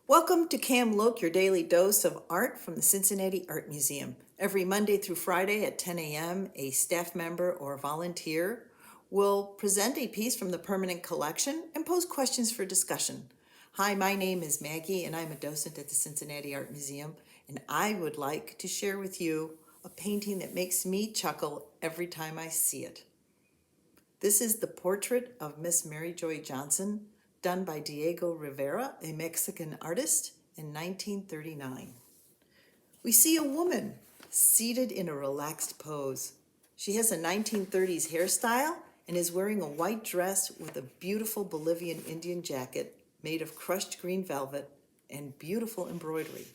Welcome to Cam Look, your daily dose of art from the Cincinnati Art Museum. Every Monday through Friday at 10 a.m., a staff member or volunteer will present a piece from the permanent collection and pose questions for discussion. Hi, my name is Maggie, and I'm a docent at the Cincinnati Art Museum, and I would like to share with you a painting that makes me chuckle every time I see it. This is the portrait of Miss Mary Joy Johnson, done by Diego Rivera, a Mexican artist, in 1939. We see a woman seated in a relaxed pose. She has a 1930s hairstyle and is wearing a white dress with a beautiful Bolivian Indian jacket made of crushed green velvet and beautiful embroidery.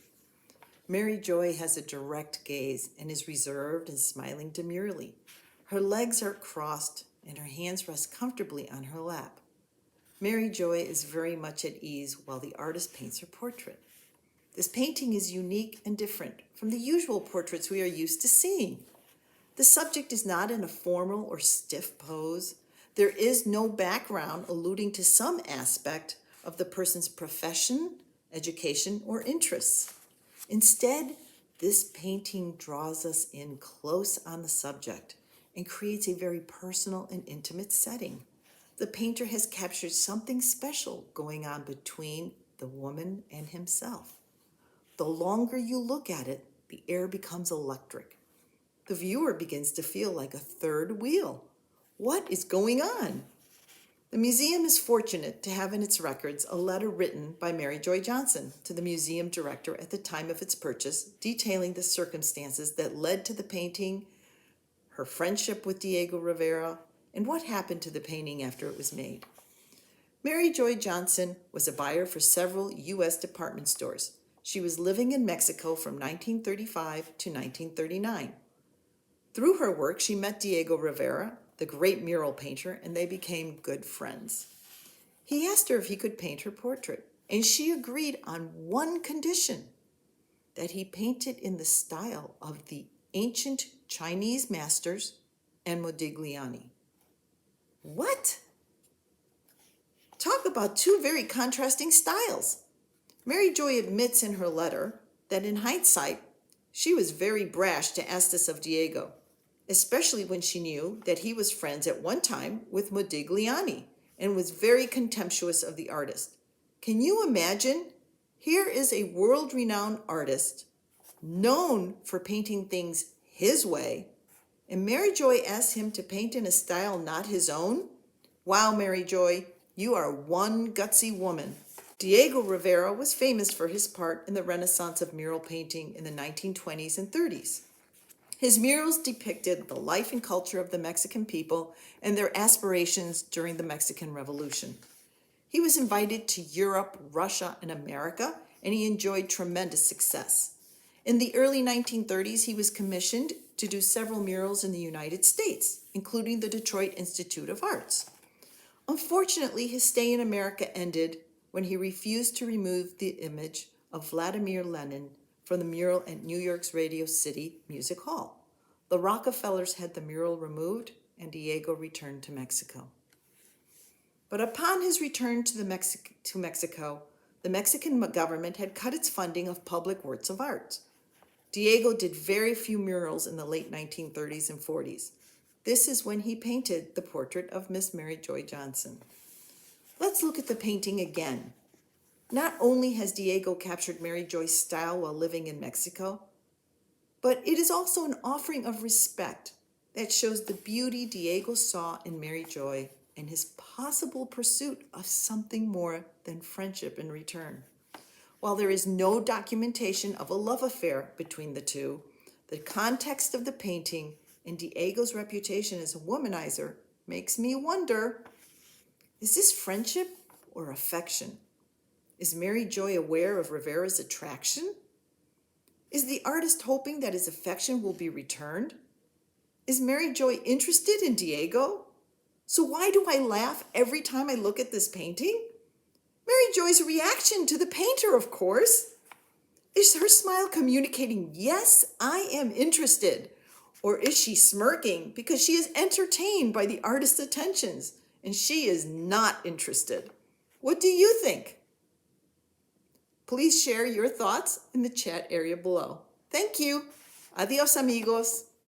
Mary Joy has a direct gaze and is reserved and smiling demurely. Her legs are crossed and her hands rest comfortably on her lap. Mary Joy is very much at ease while the artist paints her portrait. This painting is unique and different from the usual portraits we are used to seeing. The subject is not in a formal or stiff pose. There is no background alluding to some aspect of the person's profession, education, or interests. Instead, this painting draws us in close on the subject and creates a very personal and intimate setting. The painter has captured something special going on between the woman and himself. The longer you look at it, the air becomes electric. The viewer begins to feel like a third wheel. What is going on? The museum is fortunate to have in its records a letter written by Mary Joy Johnson to the museum director at the time of its purchase, detailing the circumstances that led to the painting, her friendship with Diego Rivera, and what happened to the painting after it was made. Mary Joy Johnson was a buyer for several U.S. department stores. She was living in Mexico from 1935 to 1939. Through her work, she met Diego Rivera, the great mural painter, and they became good friends. He asked her if he could paint her portrait, and she agreed on one condition: that he paint it in the style of the ancient Chinese masters and Modigliani. What? Talk about two very contrasting styles. Mary Joy admits in her letter that in hindsight, she was very brash to ask this of Diego, especially when she knew that he was friends at one time with Modigliani and was very contemptuous of the artist. Can you imagine? Here is a world-renowned artist known for painting things his way, and Mary Joy asks him to paint in a style not his own? Wow, Mary Joy, you are one gutsy woman. Diego Rivera was famous for his part in the Renaissance of mural painting in the 1920s and 30s. His murals depicted the life and culture of the Mexican people and their aspirations during the Mexican Revolution. He was invited to Europe, Russia, and America, and he enjoyed tremendous success. In the early 1930s, he was commissioned to do several murals in the United States, including the Detroit Institute of Arts. Unfortunately, his stay in America ended when he refused to remove the image of Vladimir Lenin from the mural at New York's Radio City Music Hall. The Rockefellers had the mural removed, and Diego returned to Mexico. But upon his return to Mexico, the Mexican government had cut its funding of public works of art. Diego did very few murals in the late 1930s and 40s. This is when he painted the portrait of Miss Mary Joy Johnson. Let's look at the painting again. Not only has Diego captured Mary Joy's style while living in Mexico, but it is also an offering of respect that shows the beauty Diego saw in Mary Joy and his possible pursuit of something more than friendship in return. While there is no documentation of a love affair between the two, the context of the painting and Diego's reputation as a womanizer makes me wonder, is this friendship or affection? Is Mary Joy aware of Rivera's attraction? Is the artist hoping that his affection will be returned? Is Mary Joy interested in Diego? So why do I laugh every time I look at this painting? Mary Joy's reaction to the painter, of course. Is her smile communicating, yes, I am interested? Or is she smirking because she is entertained by the artist's attentions and she is not interested? What do you think? Please share your thoughts in the chat area below. Thank you. Adios, amigos.